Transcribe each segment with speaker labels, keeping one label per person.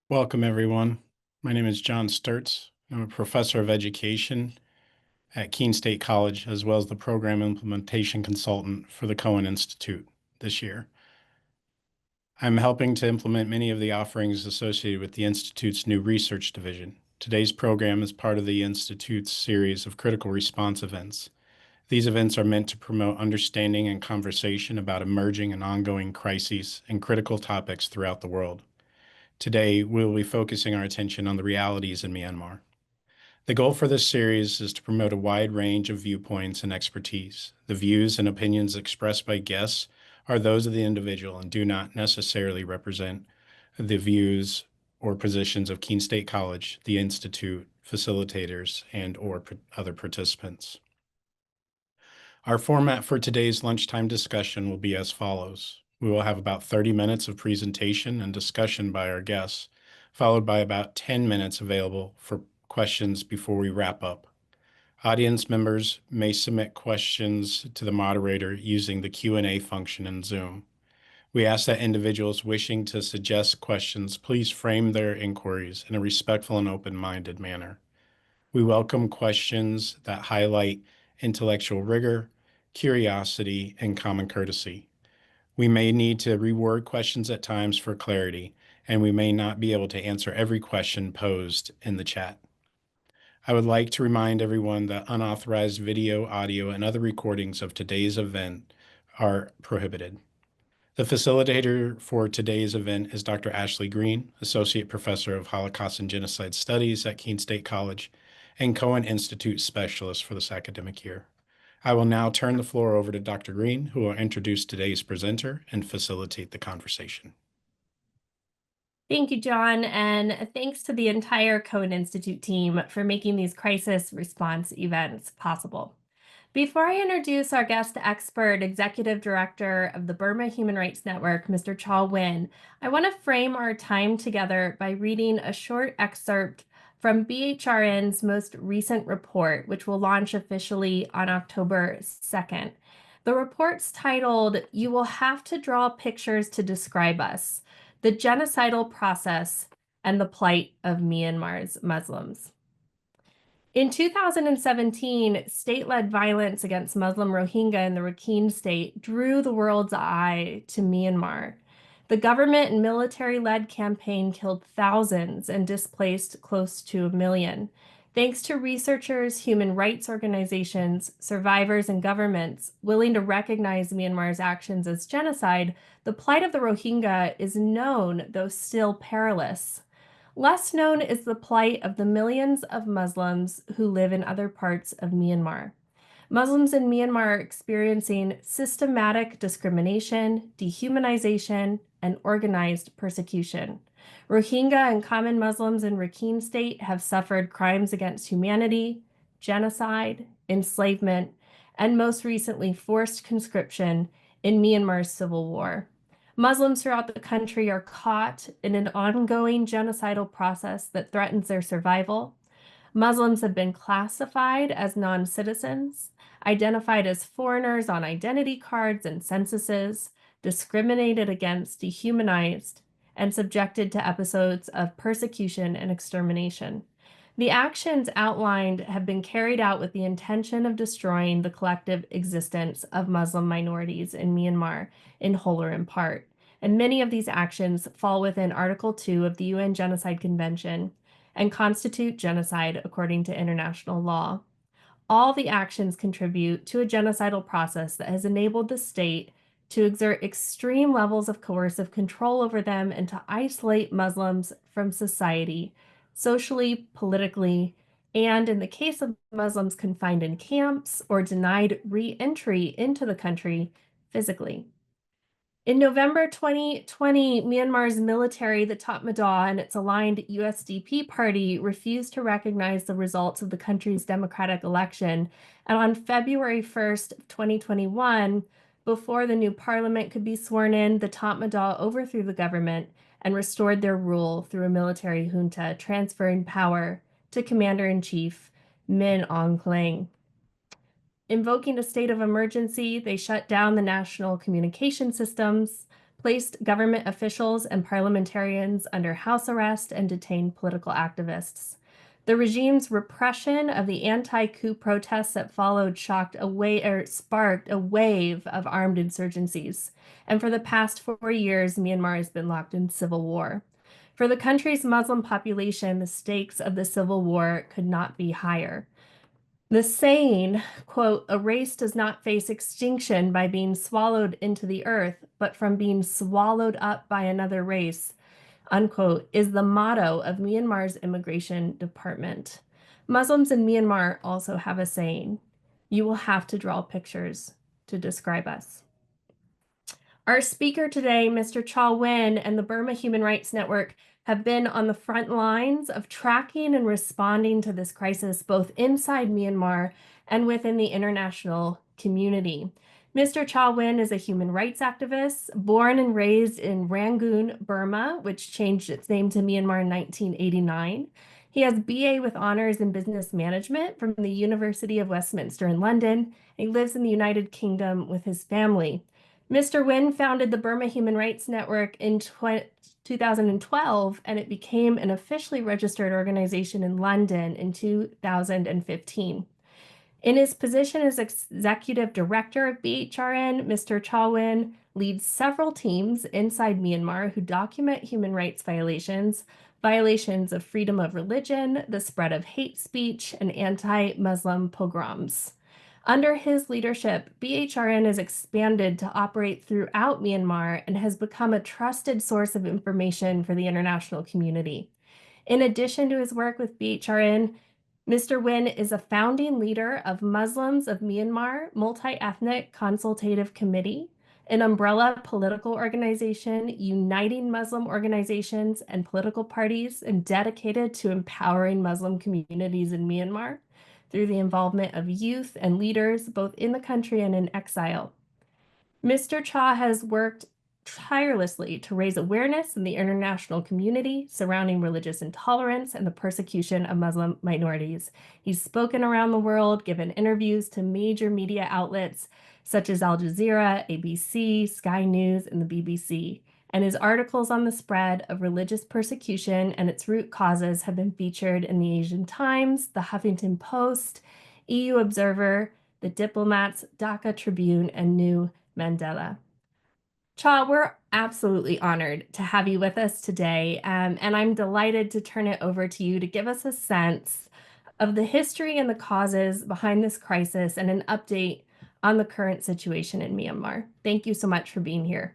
Speaker 1: Welcome, everyone. My name is John Sturtz. I'm a professor of education at Keene State College, as well as the program implementation consultant for the Cohen Institute this year. I'm helping to implement many of the offerings associated with the Institute's new research division. Today's program is part of the Institute's series of critical response events. These events are meant to promote understanding and conversation about emerging and ongoing crises and critical topics throughout the world. Today, we will be focusing our attention on the realities in Myanmar. The goal for this series is to promote a wide range of viewpoints and expertise. The views and opinions expressed by guests are those of the individual and do not necessarily represent the views or positions of Keene State College, the Institute, facilitators, and/or other participants. Our format for today's lunchtime discussion will be as follows. We will have about 30 minutes of presentation and discussion by our guests, followed by about 10 minutes available for questions before we wrap up. Audience members may submit questions to the moderator using the Q&A function in Zoom. We ask that individuals wishing to suggest questions please frame their inquiries in a respectful and open-minded manner. We welcome questions that highlight intellectual rigor, curiosity, and common courtesy. We may need to reword questions at times for clarity, and we may not be able to answer every question posed in the chat. I would like to remind everyone that unauthorized video, audio, and other recordings of today's event are prohibited. The facilitator for today's event is Dr. Ashley Green, Associate Professor of Holocaust and Genocide Studies at Keene State College and Cohen Institute Specialist for this academic year. I will now turn the floor over to Dr. Green, who will introduce today's presenter and facilitate the conversation.
Speaker 2: Thank you, John, and thanks to the entire Cohen Institute team for making these crisis response events possible. Before I introduce our guest expert, Executive Director of the Burma Human Rights Network, Mr. Kyaw Win, I want to frame our time together by reading a short excerpt from BHRN's most recent report, which will launch officially on October 2nd. The report's titled, "You Will Have to Draw Pictures to Describe Us: The Genocidal Process and the Plight of Myanmar's Muslims." In 2017, state-led violence against Muslim Rohingya in the Rakhine State drew the world's eye to Myanmar. The government and military-led campaign killed thousands and displaced close to 1 million. Thanks to researchers, human rights organizations, survivors, and governments willing to recognize Myanmar's actions as genocide, the plight of the Rohingya is known, though still perilous. Less known is the plight of the millions of Muslims who live in other parts of Myanmar. Muslims in Myanmar are experiencing systematic discrimination, dehumanization, and organized persecution. Rohingya and common Muslims in Rakhine State have suffered crimes against humanity, genocide, enslavement, and most recently forced conscription in Myanmar's civil war. Muslims throughout the country are caught in an ongoing genocidal process that threatens their survival. Muslims have been classified as non-citizens, identified as foreigners on identity cards and censuses, discriminated against, dehumanized, and subjected to episodes of persecution and extermination. The actions outlined have been carried out with the intention of destroying the collective existence of Muslim minorities in Myanmar, in whole or in part. And many of these actions fall within Article 2 of the UN Genocide Convention and constitute genocide according to international law. All the actions contribute to a genocidal process that has enabled the state to exert extreme levels of coercive control over them and to isolate Muslims from society, socially, politically, and in the case of Muslims confined in camps or denied re-entry into the country, physically. In November 2020, Myanmar's military, the Tatmadaw, and its aligned USDP party refused to recognize the results of the country's democratic election. And on February 1st, 2021, before the new parliament could be sworn in, the Tatmadaw overthrew the government and restored their rule through a military junta, transferring power to Commander-in-Chief Min Aung Hlaing. Invoking a state of emergency, they shut down the national communication systems, placed government officials and parliamentarians under house arrest and detained political activists. The regime's repression of the anti-coup protests that followed sparked a wave of armed insurgencies. And for the past 4 years, Myanmar has been locked in civil war. For the country's Muslim population, the stakes of the civil war could not be higher. The saying, quote, "A race does not face extinction by being swallowed into the earth, but from being swallowed up by another race," unquote, is the motto of Myanmar's immigration department. Muslims in Myanmar also have a saying, "You will have to draw pictures to describe us." Our speaker today, Mr. Kyaw Win and the Burma Human Rights Network have been on the front lines of tracking and responding to this crisis, both inside Myanmar and within the international community. Mr. Kyaw Win is a human rights activist, born and raised in Rangoon, Burma, which changed its name to Myanmar in 1989. He has BA with honors in business management from the University of Westminster in London. He lives in the United Kingdom with his family. Mr. Win founded the Burma Human Rights Network in 2012, and it became an officially registered organization in London in 2015. In his position as executive director of BHRN, Mr. Kyaw Win leads several teams inside Myanmar who document human rights violations, violations of freedom of religion, the spread of hate speech, and anti-Muslim pogroms. Under his leadership, BHRN has expanded to operate throughout Myanmar and has become a trusted source of information for the international community. In addition to his work with BHRN, Mr. Win is a founding leader of Muslims of Myanmar Multi-Ethnic Consultative Committee, an umbrella political organization uniting Muslim organizations and political parties and dedicated to empowering Muslim communities in Myanmar through the involvement of youth and leaders both in the country and in exile. Mr. Kyaw has worked tirelessly to raise awareness in the international community surrounding religious intolerance and the persecution of Muslim minorities. He's spoken around the world, given interviews to major media outlets such as Al Jazeera, ABC, Sky News, and the BBC. And his articles on the spread of religious persecution and its root causes have been featured in the Asian Times, the Huffington Post, EU Observer, the Diplomats, Dhaka Tribune, and New Mandela. Kyaw, we're absolutely honored to have you with us today, and I'm delighted to turn it over to you to give us a sense of the history and the causes behind this crisis and an update on the current situation in Myanmar. Thank you so much for being here.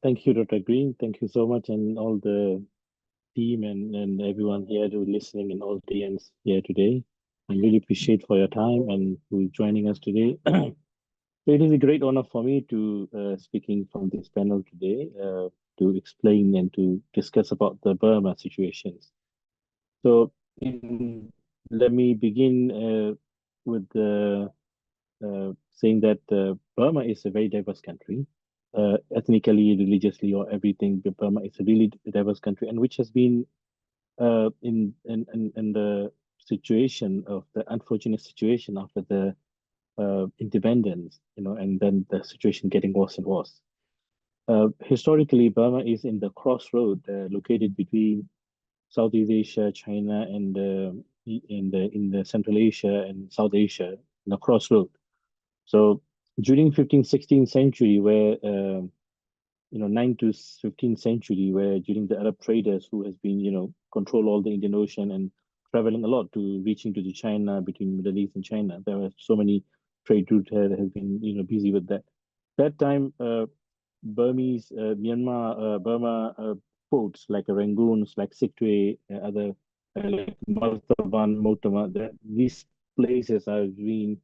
Speaker 3: Thank you, Dr. Green. Thank you so much, and all the team and everyone here who listening and audience here today. I really appreciate for your time and who is joining us today. It is a great honor for me to speaking from this panel today to explain and to discuss about the Burma situations. So let me begin with saying that Burma is a very diverse country, ethnically, religiously, or everything. Burma is a really diverse country, and which has been in the situation of the unfortunate situation after the independence, and then the situation getting worse and worse. Historically, Burma is in the crossroad located between Southeast Asia, China, and in the Central Asia and South Asia, in the crossroad. So during 15th, 16th century, where 9th to 15th century, where during the Arab traders who has been control all the Indian Ocean and traveling a lot to reaching to the China, between Middle East and China, there were so many trade routes that have been busy with that. That time, Burmese Burma ports like Rangoons, like Siktwe, other like Maltaban, Motama, these places have been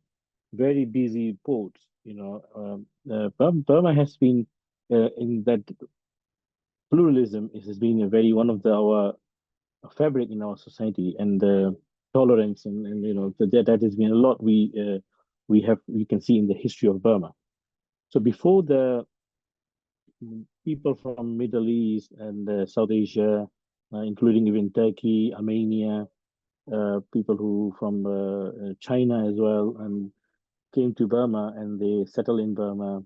Speaker 3: very busy ports. Burma has been in that pluralism has been a very one of our fabric in our society, and tolerance and that has been a lot we can see in the history of Burma. So before the people from Middle East and South Asia, including even Turkey, Armenia, people who from China as well, and came to Burma and they settled in Burma.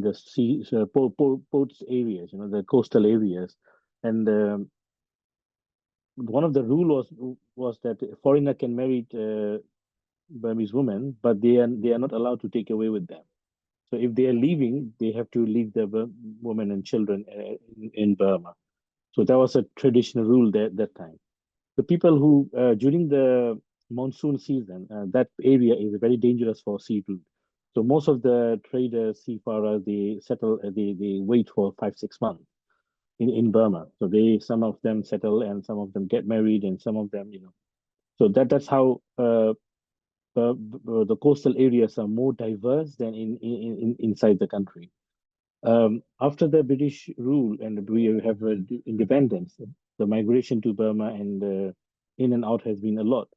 Speaker 3: the sea ports areas, the coastal areas, and one of the rule was that a foreigner can marry Burmese women, but they are not allowed to take away with them. So if they are leaving, they have to leave the women and children in Burma. So that was a traditional rule that time. The people who during the monsoon season, that area is very dangerous for sea route. So most of the traders, seafarers, they settle, they wait for 5-6 months in Burma. So some of them settle and some of them get married and some of them, So that's how the coastal areas are more diverse than inside the country. After the British rule and we have independence, the migration to Burma and in and out has been a lot.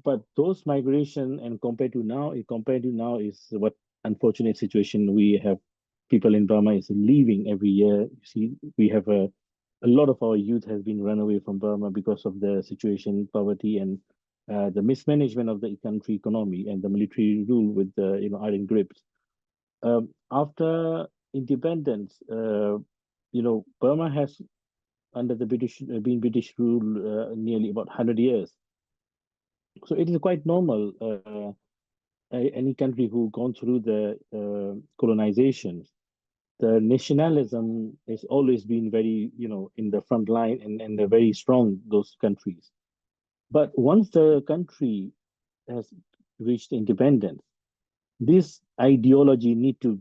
Speaker 3: But those migration and compared to now is what unfortunate situation we have. People in Burma is leaving every year. You see, we have a lot of our youth has been run away from Burma because of the situation, poverty, and the mismanagement of the country economy and the military rule with the iron grips. After independence, Burma has under the British been British rule nearly about 100 years. So it is quite normal. Any country who gone through the colonization, the nationalism has always been very, in the front line and they're very strong, those countries. But once the country has reached independence, this ideology need to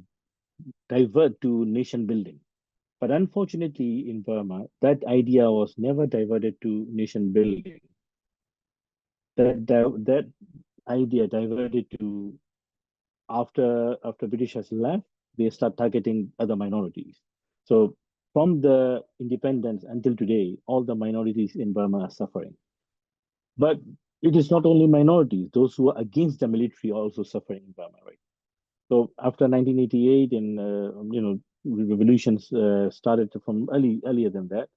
Speaker 3: divert to nation building. But unfortunately, in Burma, that idea was never diverted to nation building. That idea diverted to after British has left, they start targeting other minorities. So from the independence until today, all the minorities in Burma are suffering. But it is not only minorities; those who are against the military are also suffering in Burma, right? So after 1988, and revolutions started from earlier than that,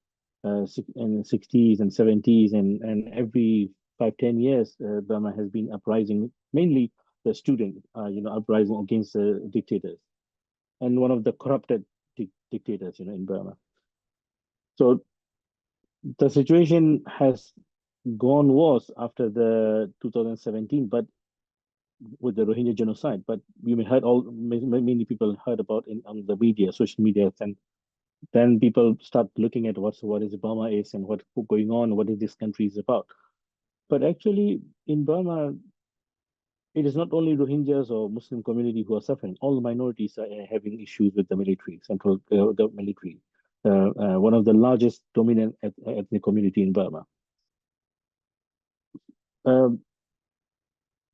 Speaker 3: in the 60s and 70s, and every 5-10 years, Burma has been uprising, mainly the student, uprising against the dictators, and one of the corrupted dictators, in Burma. So the situation has gone worse after the 2017, but with the Rohingya genocide. But you may heard many people heard about on the media, social media, and then people start looking at what is Burma is and what's going on, what is this country is about. But actually, in Burma, it is not only Rohingyas or Muslim community who are suffering. All minorities are having issues with the military, the military. One of the largest dominant ethnic community in Burma.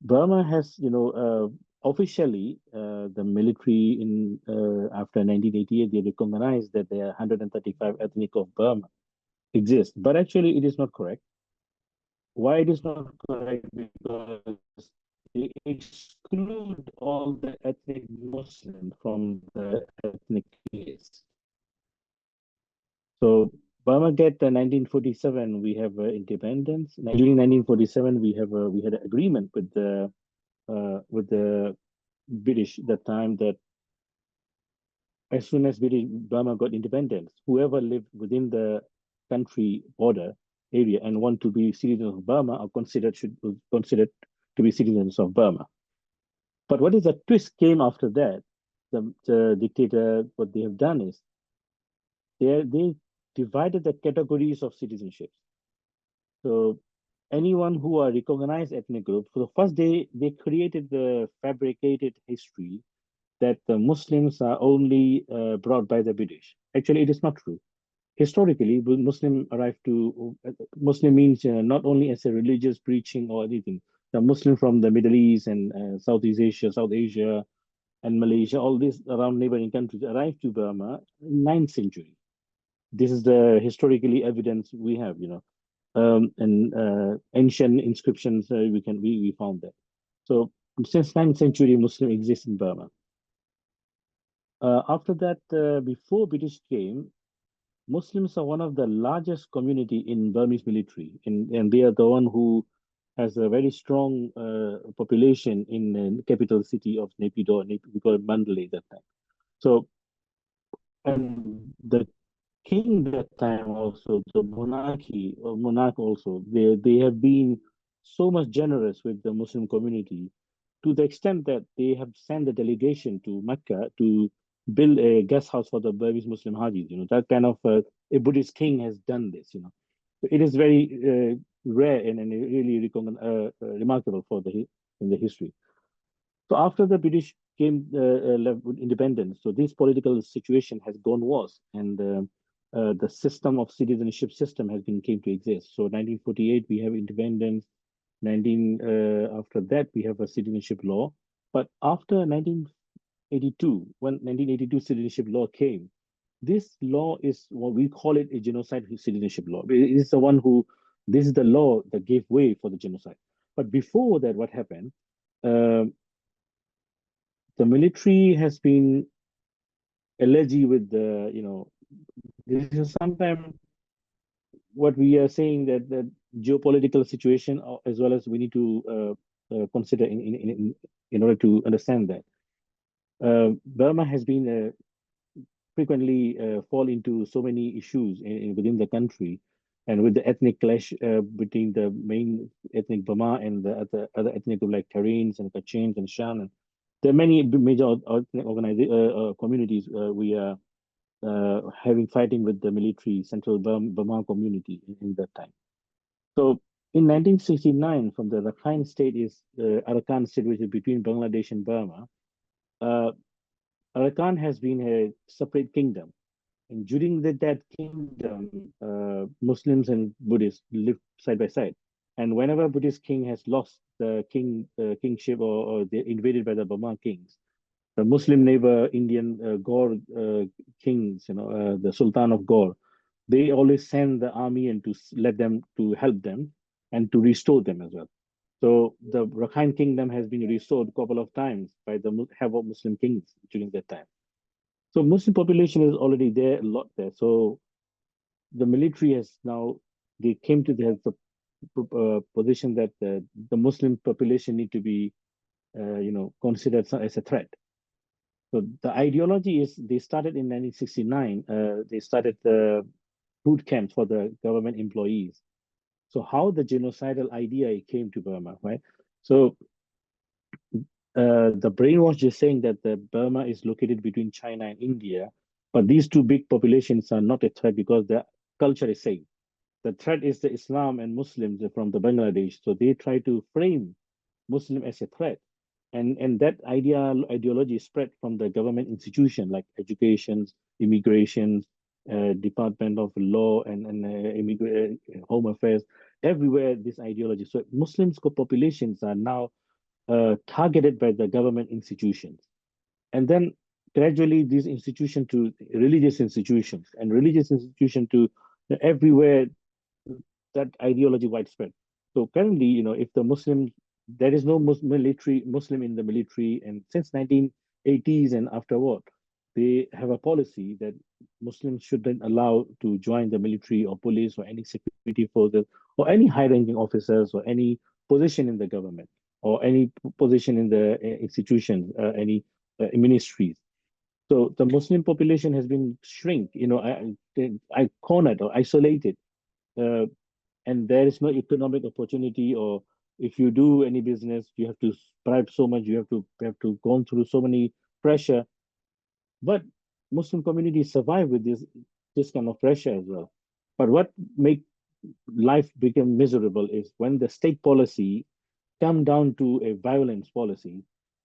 Speaker 3: Burma has, officially, the military in after 1988, they recognized that there are 135 ethnic of Burma exist. But actually, it is not correct. Why it is not correct? Because they exclude all the ethnic Muslim from the ethnic list. So Burma get 1947, we have independence. During 1947, we had an agreement with the British that time that as soon as Burma got independence, whoever lived within the country border area and want to be citizens of Burma are considered to be citizens of Burma. But what is the twist came after that? The dictator, what they have done is they divided the categories of citizenship. So anyone who are recognized ethnic group, for the first they created the fabricated history that the Muslims are only brought by the British. Actually, it is not true. Historically, Muslim means not only as a religious preaching or anything. The Muslim from the Middle East and Southeast Asia, South Asia, and Malaysia, all these around neighboring countries arrived to Burma in 9th century. This is the historically evidence we have, and ancient inscriptions we found that. So since 9th century, Muslim exists in Burma. After that, before British came, Muslims are one of the largest community in Burmese military, and they are the one who has a very strong population in the capital city of Naypyidaw. We call it Mandalay that time. So, and the king that time also, the monarchy or monarch also, they have been so much generous with the Muslim community to the extent that they have sent a delegation to Mecca to build a guest house for the Burmese Muslim Hajis. That kind of a Buddhist king has done this. So it is very rare and really remarkable for in the history. So after the British came left with independence, so this political situation has gone worse, and the system of citizenship system has been came to exist. So 1948 we have independence. 19 after that we have a citizenship law, but after 1982, when 1982 citizenship law came, this law is what we call it a genocide citizenship law. It is the one who this is the law that gave way for the genocide. But before that, what happened? Um the military has been alleged with this is sometimes what we are saying that the geopolitical situation as well as we need to consider in order to understand that Burma has been frequently fall into so many issues within the country, and with the ethnic clash between the main ethnic Burma and the other ethnic group like Kareens and Kachins and Shan. And there are many major ethnic communities we are having fighting with the military central Burma community in that time. So in 1969, from the Rakhine state is Arakan state, which is between Bangladesh and Burma. Uh, Arakan has been a separate kingdom. And during that kingdom, Muslims and Buddhists lived side by side. And whenever Buddhist king has lost the kingship or they're invaded by the Burma kings, the Muslim neighbor Indian Gaur kings, the Sultan of Gaur, they always send the army and to let them to help them and to restore them as well. So the Rakhine kingdom has been restored a couple of times by the help of Muslim kings during that time. So Muslim population is already there, a lot there. So the military has now they came to the position that the Muslim population need to be considered as a threat. So the ideology is they started in 1969. They started the boot camps for the government employees. So how the genocidal idea came to Burma, right? So the brainwash is saying that the Burma is located between China and India, but these two big populations are not a threat because the culture is same. The threat is the Islam and Muslims from the Bangladesh. So they try to frame Muslim as a threat. And that ideology spread from the government institution like education, immigration, Department of Law and Home Affairs, everywhere this ideology. So Muslims populations are now targeted by the government institutions. And then gradually these institutions to religious institutions and religious institutions to everywhere that ideology widespread. So currently, if the Muslims, there is no Muslim in the military, and since 1980s and afterward, they have a policy that Muslims shouldn't allow to join the military or police or any security forces or any high-ranking officers or any position in the government or any position in the institutions, any ministries. So the Muslim population has been shrink, cornered or isolated. Uh, and there is no economic opportunity, or if you do any business you have to bribe so much, you have to go through so many pressure. But Muslim communities survive with this kind of pressure as well. But what make life become miserable is when the state policy come down to a violence policy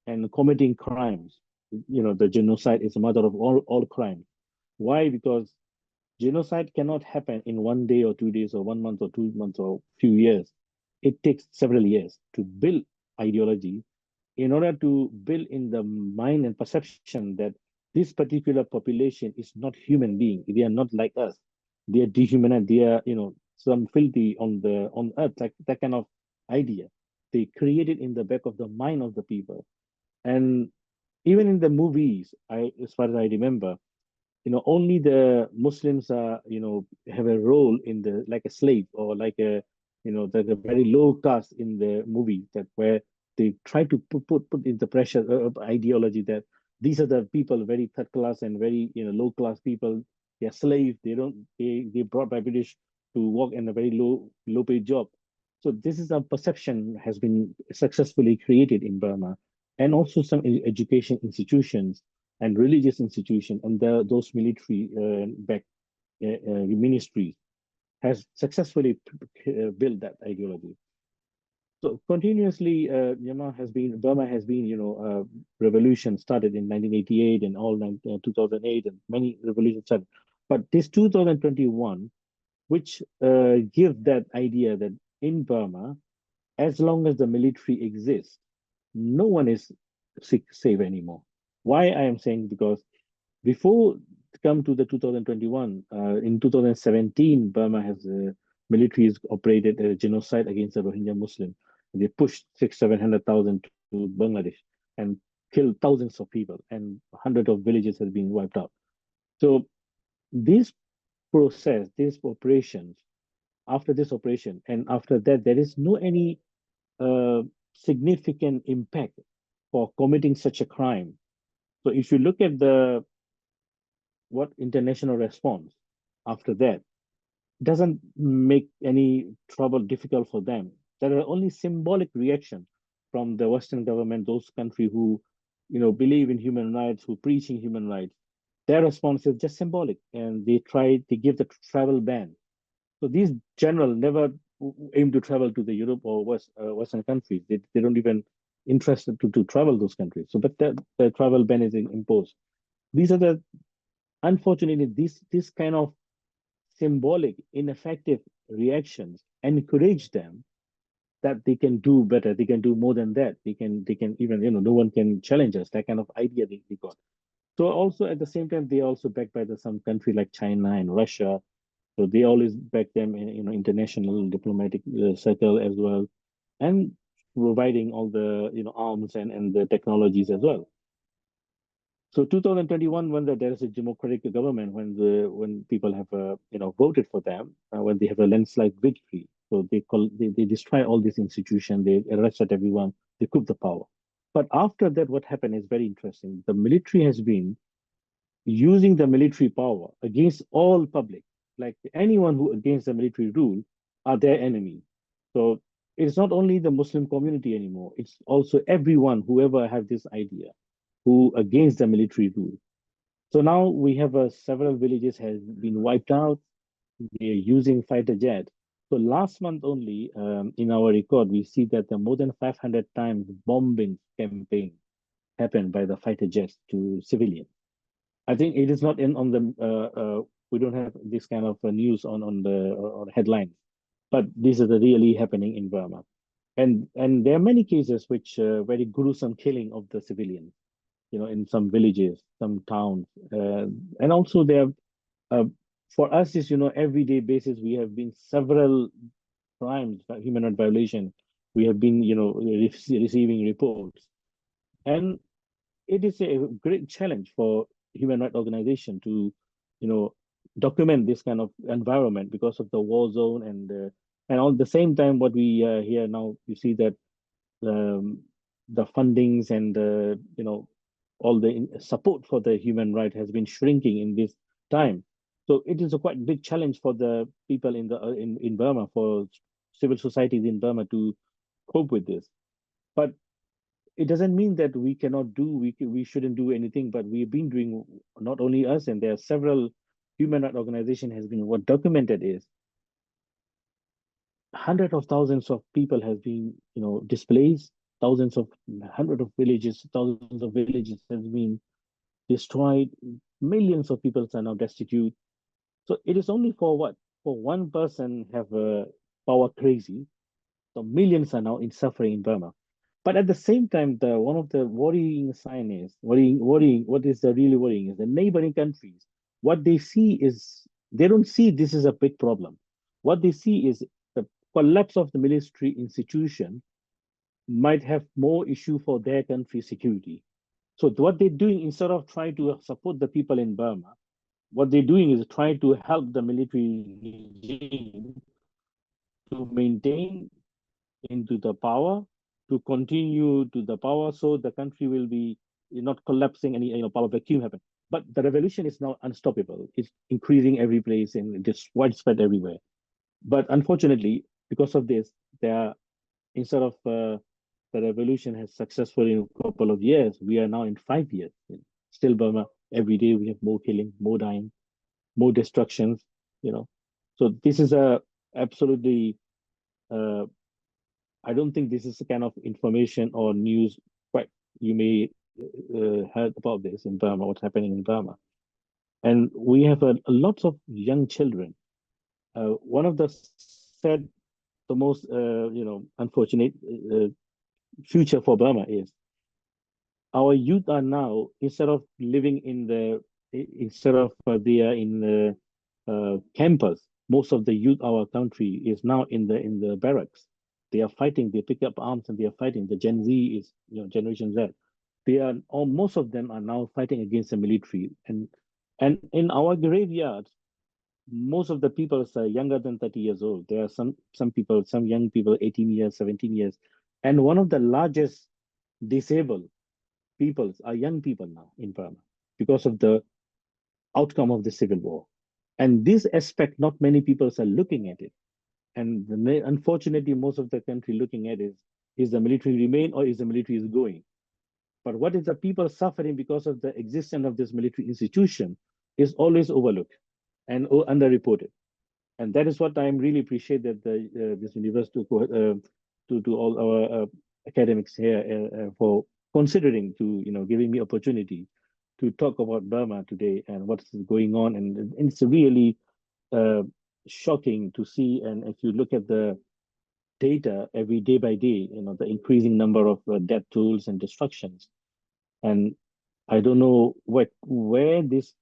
Speaker 3: and committing crimes. The genocide is the mother of all crimes. Why? Because genocide cannot happen in 1 day or 2 days or 1 month or 2 months or few years. It takes several years to build ideology in order to build in the mind and perception that this particular population is not human being. They are not like us. They are dehumanized. They are, some filthy on earth, like that kind of idea. They create it in the back of the mind of the people. And even in the movies, as far as I remember, only the Muslims are, have a role in the like a slave or like a there's a very low caste in the movie that where they try to put in the pressure ideology that these are the people very third class and very low class people. They're slaves. They brought by British to work in a very low paid job. So this is a perception has been successfully created in Burma, and also some education institutions and religious institutions and those military backed ministries has successfully built that ideology. So continuously, Burma has been, revolution started in 1988 and 2008, and many revolutions started. But this 2021, which give that idea that in Burma, as long as the military exists, no one is safe anymore. Why I am saying because before come to the 2021, in 2017, Burma has military has operated a genocide against the Rohingya Muslim. They pushed 700,000 to Bangladesh and killed thousands of people, and hundreds of villages have been wiped out. So this process, these operations, after this operation, and after that, there is no any uh, significant impact for committing such a crime. So if you look at the what international response after that doesn't make any trouble difficult for them. There are only symbolic reaction from the Western government, those countries who, believe in human rights, who preaching human rights. Their response is just symbolic, and they give the travel ban. So these general never aim to travel to the Europe or Western countries. They don't even interested to travel those countries. So, but the travel ban is imposed. These are the unfortunately this kind of symbolic ineffective reactions encourage them that they can do better, they can do more than that, they can even no one can challenge us, that kind of idea they got. So also at the same time they also backed by some country like China and Russia, so they always back them in international diplomatic circle as well, and providing all the arms and the technologies as well. So 2021, when there is a democratic government, when people have voted for them, when they have a landslide victory, so they destroy all these institutions, they arrested everyone, they coup the power. But after that, what happened is very interesting. The military has been using the military power against all public, like anyone who against the military rule are their enemy. So it's not only the Muslim community anymore; it's also everyone whoever have this idea who against the military rule. So now we have several villages has been wiped out. They are using fighter jet. So last month only, in our record, we see that the more than 500 times bombing campaign happened by the fighter jets to civilians. I think it is not in on the we don't have this kind of news on the on headlines, but this is really happening in Burma, and there are many cases which very gruesome killing of the civilians, in some villages, some towns, and also there. Uh, for us, is everyday basis. We have been several crimes, human rights violation. We have been receiving reports, and it is a great challenge for human rights organization to you know document this kind of environment because of the war zone and at the same time what we hear now you see that um, the fundings and all the support for the human right has been shrinking in this time. So it is a quite big challenge for the people in Burma, for civil societies in Burma to cope with this. But it doesn't mean that we cannot do we shouldn't do anything. But we've been doing, not only us, and there are several human rights organization has been, what documented is hundreds of thousands of people have been displaced, hundreds of villages, thousands of villages has been destroyed, millions of people are now destitute. So it is only for what, for one person have a power crazy, so millions are now in suffering in Burma. But at the same time, the one of the worrying sign is worrying. What is the really worrying is the neighboring countries. What they see is, they don't see this is a big problem. What they see is the collapse of the military institution might have more issue for their country security. So what they're doing, instead of trying to support the people in Burma, what they're doing is trying to help the military regime to maintain into the power, to continue to the power, so the country will be not collapsing, any power vacuum happen. But the revolution is now unstoppable. It's increasing every place and it's widespread everywhere. But unfortunately, because of this, there are, instead of the revolution has successful in a couple of years, we are now in 5 years. Still Burma, every day we have more killing, more dying, more destructions, you know. So this is a absolutely uh, I don't think this is the kind of information or news quite you may heard about this in Burma, what's happening in Burma. And we have a lots of young children. One of the sad, the most unfortunate future for Burma is our youth are now, instead of living in the instead of they are in the campus, most of the youth our country is now in the barracks. They are fighting, they pick up arms and they are fighting. The Gen Z is, Generation Z. They are, or most of them are now fighting against the military. And in our graveyards, most of the people are younger than 30 years old. There are some people, some young people, 18 years, 17 years. And one of the largest disabled peoples are young people now in Burma because of the outcome of the civil war. And this aspect, not many people are looking at it. And unfortunately, most of the country looking at is the military remain or is the military is going? But what is the people suffering because of the existence of this military institution is always overlooked and underreported. And that is what I really appreciate that this university to all our academics here for considering to giving me opportunity to talk about Burma today and what's going on. And it's really uh, shocking to see. And if you look at the data every day by day, the increasing number of death tolls and destructions. And I don't know where this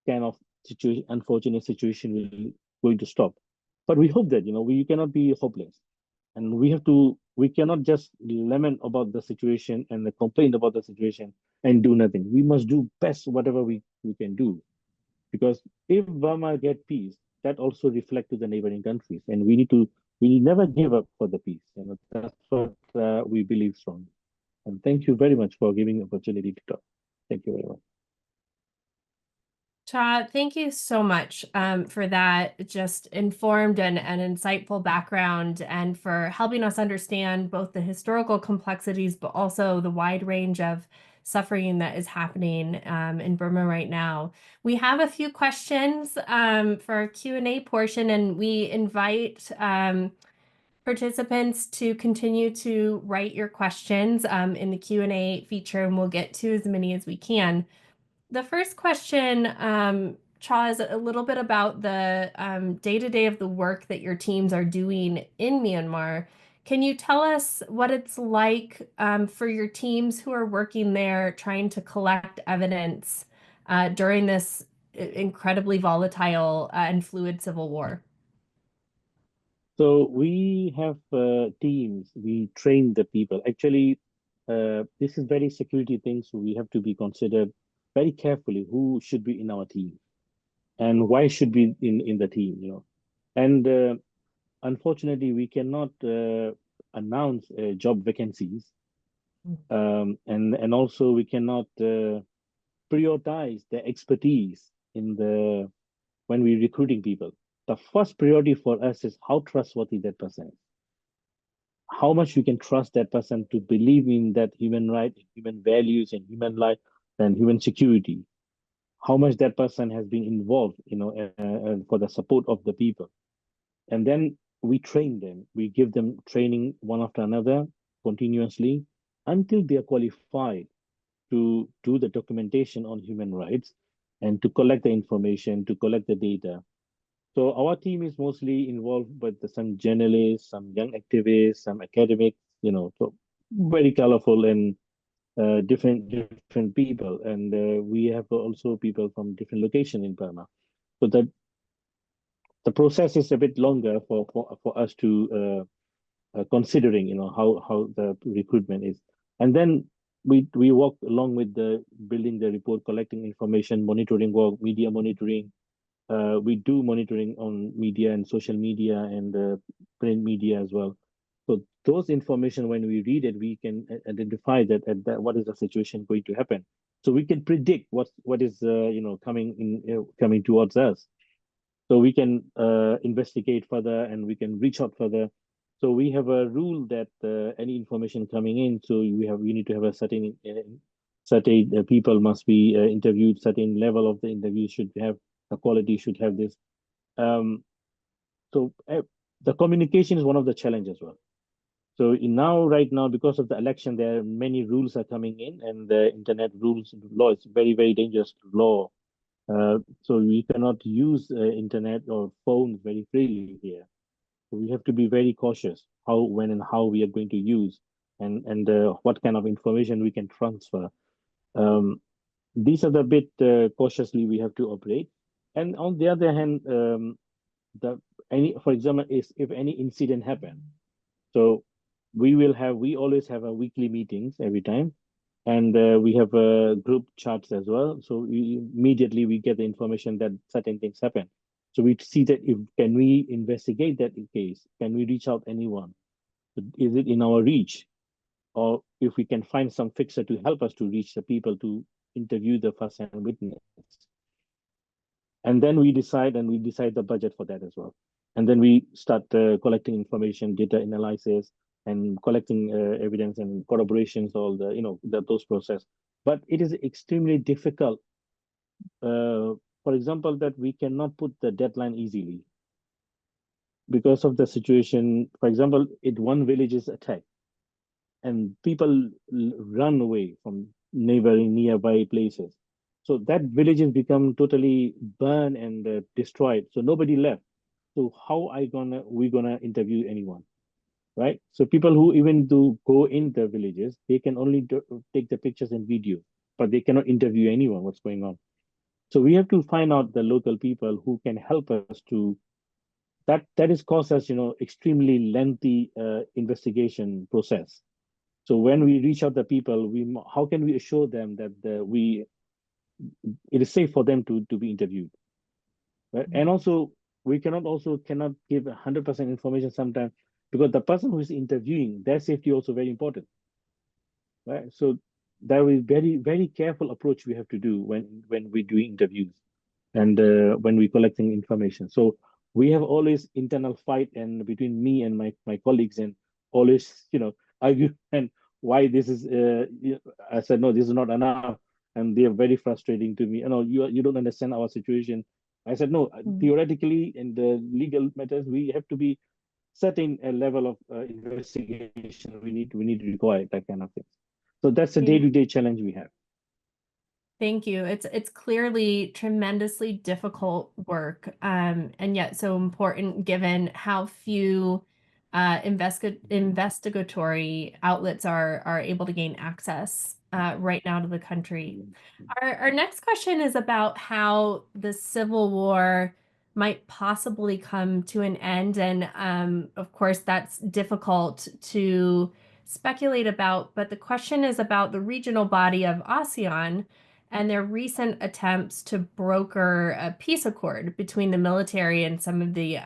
Speaker 3: kind of situation, unfortunate situation will going to stop. But we hope that, we cannot be hopeless. And we cannot just lament about the situation and complain about the situation and do nothing. We must do best whatever we can do. Because if Burma get peace, that also reflect to the neighboring countries. And we never give up for the peace. That's what we believe strongly. And thank you very much for giving the opportunity to talk. Thank you very much.
Speaker 2: Kyaw, thank you so much for that just informed and insightful background and for helping us understand both the historical complexities, but also the wide range of suffering that is happening in Burma right now. We have a few questions for our Q&A portion, and we invite participants to continue to write your questions in the Q&A feature, and we'll get to as many as we can. The first question, Kyaw, is a little bit about the day-to-day of the work that your teams are doing in Myanmar. Can you tell us what it's like for your teams who are working there trying to collect evidence during this incredibly volatile and fluid civil war?
Speaker 3: So we have teams, we train the people. Actually, this is very security thing, so we have to be considered very carefully who should be in our team and why should be in the team. And unfortunately, we cannot announce job vacancies, and also we cannot prioritize the expertise in the when we're recruiting people. The first priority for us is how trustworthy that person is. How much you can trust that person to believe in that human right, human values, and human life and human security. How much that person has been involved, for the support of the people. And then we train them. We give them training one after another continuously until they are qualified to do the documentation on human rights and to collect the information, to collect the data. So our team is mostly involved with some journalists, some young activists, some academics, so very colorful and different people. And we have also people from different locations in Burma. So that the process is a bit longer for us to considering, how the recruitment is. And then we work along with the building the report, collecting information, monitoring work, media monitoring, we do monitoring on media and social media and print media as well. So those information, when we read it, we can identify that what is the situation going to happen. So we can predict what is coming towards us. So we can investigate further and we can reach out further. So we have a rule that any information coming in, so we need to have a certain people must be interviewed, certain level of the interview should have, the quality should have this. Um, so the communication is one of the challenges as well. So right now, because of the election, there are many rules are coming in, and the internet rules law is very, very dangerous law. So we cannot use internet or phones very freely here. So we have to be very cautious how, when, and how we are going to use, and what kind of information we can transfer. Um, these are the bit cautiously we have to operate. And on the other hand, the any for example, is if any incident happen, so we always have a weekly meetings every time, and we have group chats as well. So immediately we get the information that certain things happen. So we see that if can we investigate that case, can we reach out anyone? Is it in our reach? Or if we can find some fixer to help us to reach the people to interview the first-hand witness. And then we decide the budget for that as well. And then we start collecting information, data analysis, and collecting evidence and corroborations, all those process. But it is extremely difficult. For example, that we cannot put the deadline easily because of the situation. For example, if one village is attacked and people run away from neighboring nearby places, so that villages become totally burned and destroyed. So nobody left. So how we gonna interview anyone, right? So people who even do go in the villages, they can only take the pictures and video, but they cannot interview anyone. What's going on? So we have to find out the local people who can help us to that is cause us, extremely lengthy investigation process. So when we reach out the people, how can we assure them that it is safe for them to be interviewed, right? And also cannot give 100% information sometimes because the person who is interviewing, their safety also very important, right? So there is very, very careful approach we have to do when we do interviews and when we collecting information. So we have always internal fight and between me and my colleagues, and always argue and why this is I said no, this is not enough, and they are very frustrating to me. You don't understand our situation. I said no, theoretically in the legal matters we have to be setting a level of investigation. We need to require that kind of thing. So that's a day-to-day challenge we have.
Speaker 2: Thank you. It's clearly tremendously difficult work, and yet so important given how few investigatory outlets are able to gain access right now to the country. Our next question is about how the Civil War might possibly come to an end, and of course that's difficult to speculate about. But the question is about the regional body of ASEAN and their recent attempts to broker a peace accord between the military and some of the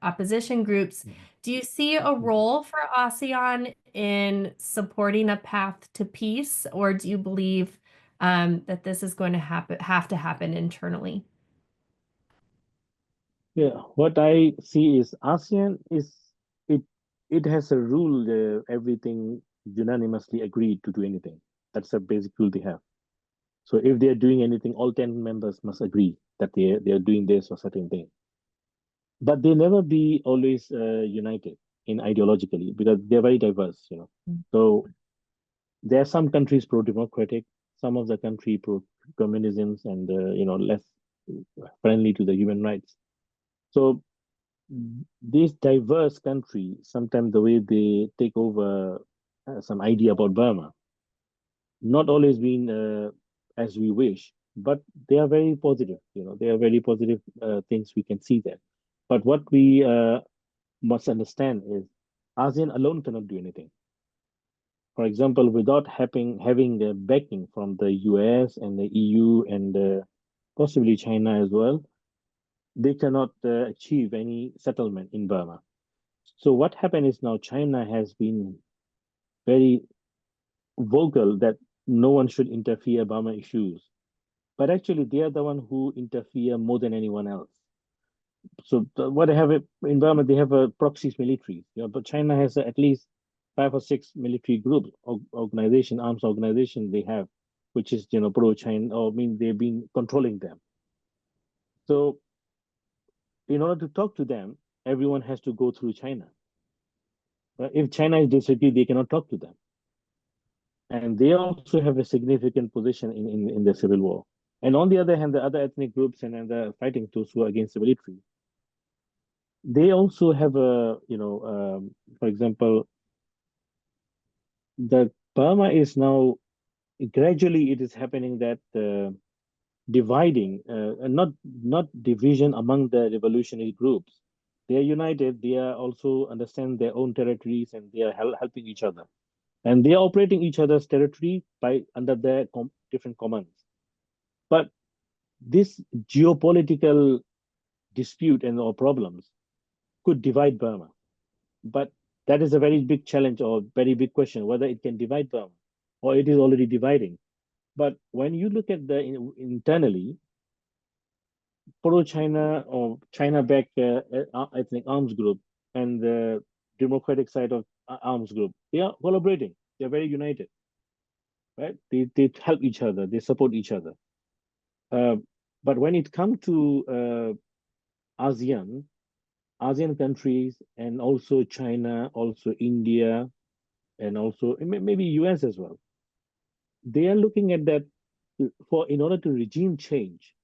Speaker 2: opposition groups. Do you see a role for ASEAN in supporting a path to peace, or do you believe that this is going to have to happen internally?
Speaker 3: Yeah, what I see is ASEAN it it has a rule, everything unanimously agreed to do anything. That's a basic rule they have. So if they are doing anything, all 10 members must agree that they are doing this or certain thing. But they never be always united in ideologically because they're very diverse. So there are some countries pro-democratic, some of the country pro-communism, and less friendly to the human rights. So this diverse country, sometimes the way they take over some idea about Burma, not always been as we wish, but they are very positive. They are very positive things we can see there. But what we must understand is ASEAN alone cannot do anything. For example, without having the backing from the US and the EU and possibly China as well, they cannot achieve any settlement in Burma. So what happened is now China has been very vocal that no one should interfere Burma issues. But actually, they are the one who interfere more than anyone else. So what they have in Burma, they have a proxies military. But China has at least 5 or 6 military groups, organization, arms organization they have, which is pro-China. Or I mean, they've been controlling them. So in order to talk to them, everyone has to go through China. If China is disagree, they cannot talk to them. And they also have a significant position in the civil war. And on the other hand, the other ethnic groups and the fighting those who are against the military, they also have for example, the Burma is now gradually it is happening that dividing, and not division among the revolutionary groups. They are united. They are also understand their own territories and they are helping each other. And they are operating each other's territory by under their different commands. But this geopolitical dispute and or problems could divide Burma. But that is a very big challenge or very big question whether it can divide Burma or it is already dividing. But when you look at the internally, pro-China or China-backed ethnic arms group and the democratic side of arms group, they are collaborating. They're very united, right? They help each other. They support each other. But when it comes to ASEAN countries and also China, also India, and also maybe US as well, they are looking at that in order to regime change.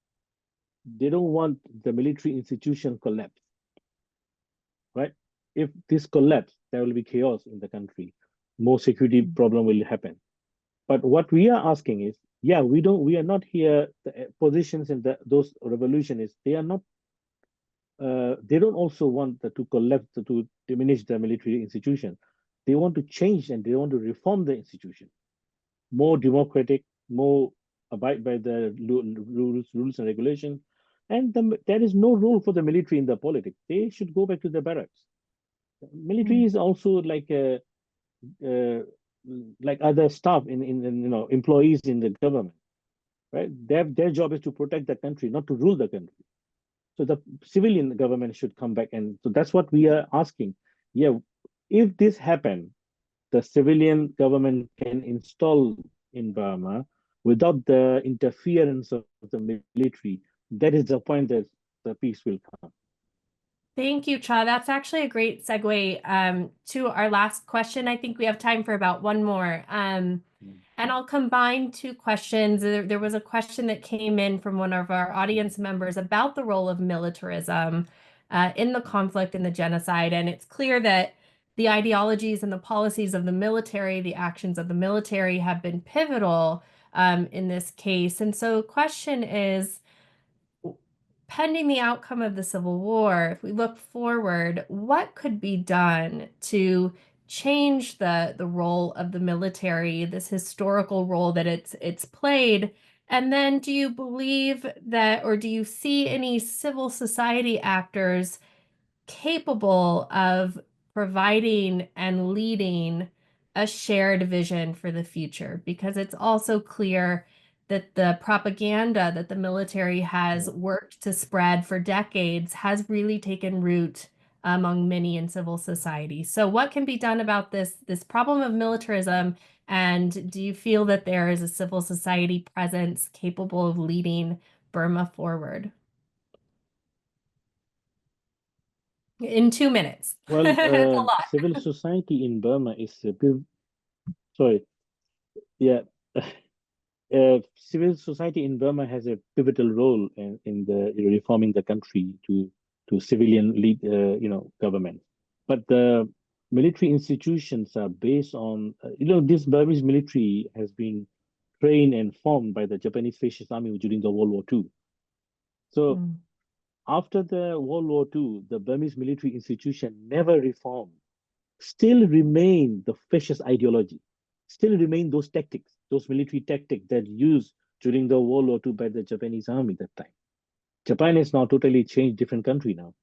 Speaker 3: They don't want the military institution collapse, right? If this collapse, there will be chaos in the country. More security problem will happen. But what we are asking is, yeah, we are not here. The positions in those revolutionists, they are not. They don't also want to collapse to diminish the military institution. They want to change and they want to reform the institution, more democratic, more abide by the rules and regulations. And there is no role for the military in the politics. They should go back to the barracks. Military is also uh, like other staff in employees in the government, right? Their job is to protect the country, not to rule the country. So the civilian government should come back, and so that's what we are asking. Yeah, if this happen, the civilian government can install in Burma without the interference of the military. That is the point that the peace will come.
Speaker 2: Thank you, Kyaw. That's actually a great segue to our last question. I think we have time for about one more. And I'll combine two questions. There was a question that came in from one of our audience members about the role of militarism in the conflict and the genocide. And it's clear that the ideologies and the policies of the military, the actions of the military have been pivotal in this case. And so the question is, pending the outcome of the Civil War, if we look forward, what could be done to change the role of the military, this historical role that it's played? And then do you believe that, or do you see any civil society actors capable of providing and leading a shared vision for the future? Because it's also clear that the propaganda that the military has worked to spread for decades has really taken root among many in civil society. So what can be done about this problem of militarism? And do you feel that there is a civil society presence capable of leading Burma forward? In 2 minutes.
Speaker 3: Well,
Speaker 2: It's a lot.
Speaker 3: civil society in Burma is sorry, yeah. Civil society in Burma has a pivotal role in the reforming the country to civilian lead, government. But the military institutions are based on, this Burmese military has been trained and formed by the Japanese fascist army during the World War II. So after the World War II, the Burmese military institution never reformed, still remain the fascist ideology, still remain those tactics, those military tactics that used during the World War II by the Japanese army that time. Japan is now totally changed, different country now.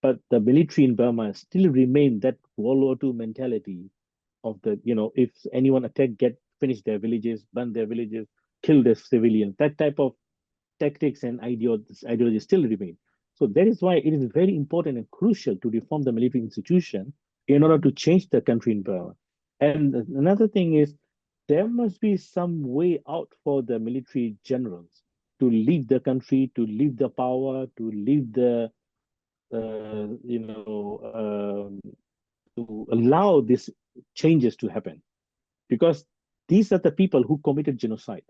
Speaker 3: But the military in Burma still remain that World War II mentality of the, if anyone attack, finish their villages, burn their villages, kill their civilians. That type of tactics and ideology still remain. So that is why it is very important and crucial to reform the military institution in order to change the country in Burma. And another thing is there must be some way out for the military generals to leave the country, to leave the power, to leave the to allow these changes to happen, because these are the people who committed genocide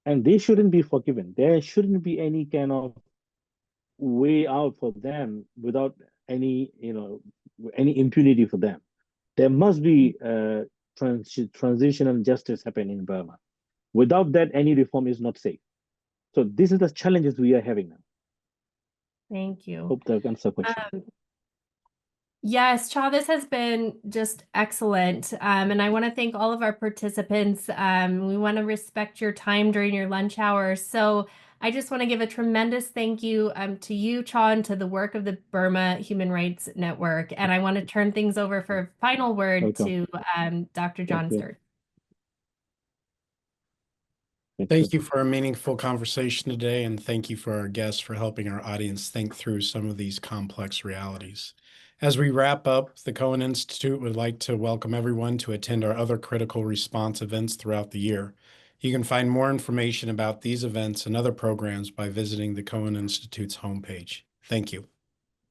Speaker 3: and they shouldn't be forgiven. There shouldn't be any kind of way out for them without any, any impunity for them. There must be transitional justice happen in Burma. Without that, any reform is not safe. So these are the challenges we are having now.
Speaker 2: Thank you.
Speaker 3: Hope that answers the question.
Speaker 2: Yes, Kyaw, this has been just excellent. And I want to thank all of our participants. We want to respect your time during your lunch hour. So I just want to give a tremendous thank you to you, Kyaw, and to the work of the Burma Human Rights Network. And I want to turn things over for a final word
Speaker 3: Welcome.
Speaker 2: to Dr. John Sturt.
Speaker 1: Thank you for a meaningful conversation today, and thank you for our guests for helping our audience think through some of these complex realities. As we wrap up, the Cohen Institute would like to welcome everyone to attend our other critical response events throughout the year. You can find more information about these events and other programs by visiting the Cohen Institute's homepage. Thank you.